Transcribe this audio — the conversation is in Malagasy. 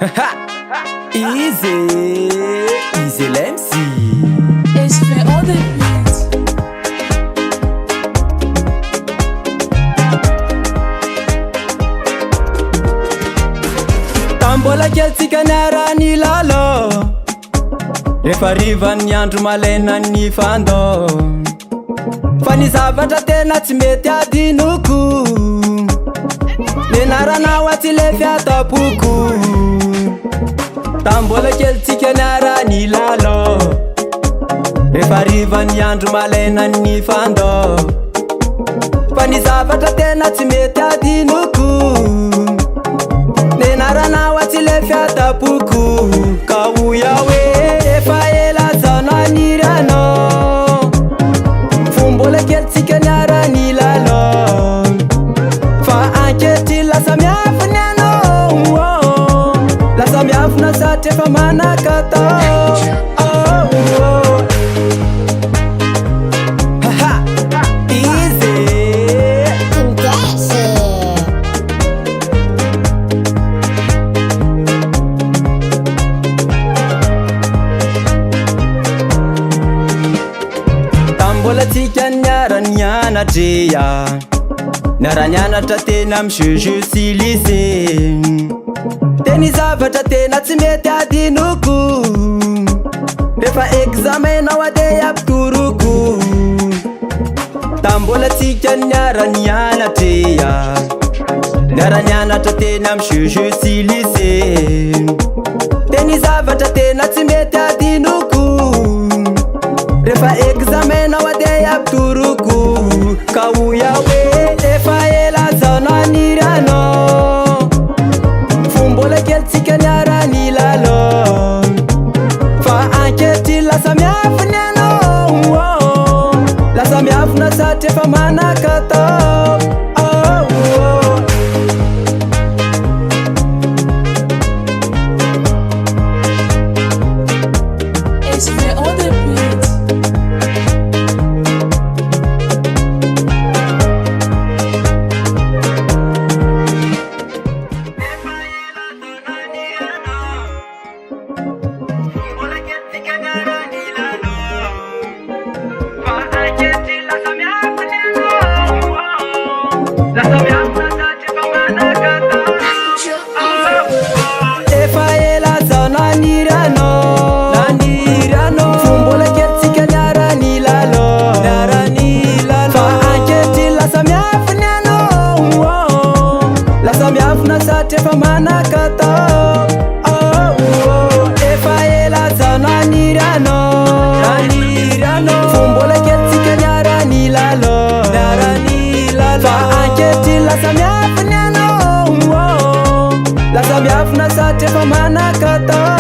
Y-ZEL-LMC. Et je fais en début. Tambola keltsika niarany lalo rehefa rivan'ny andro malainan'ny fandô fa ny zavatra tena tsy mety adinoko nianaranao atsy le fiatapoko tambola keltsika niarany lalo rehefa rivan'ny andro malainan'ny fandô fa ny zavatra tena tsy mety adinoko nianaranao atsy le fiatapoko ka oya hoe efa ela zao naniry anao fombola kelitsika niarany lalo fa ankehitriny lasa miafiny anao lasa miafina satria efa manakatao Mbola tsika niara-nianatrea niara-nianatra tena amy jeu sy lycée teny zavatra tena tsy mety adinoko rehefa examenao ade ampitoroko tambola tsika niara-nianatrea niara-nianatra tena amy jeu sy lycée teny zavatra tena tsy mety adinoko rehefa examenao ade ampitoroko ka oya hoe efa ela zao naniry anao fombola kelitsika niarany lalo fa ankehitriny lasa miafiny anao lasa miafina satria efa manakatao Et je fais en début. Efa manakatao efa ela zao naniry anao fombola kelitsika niarany lalo fa ankehitriny lasa miafiny anao lasa miafina satria efa manakatao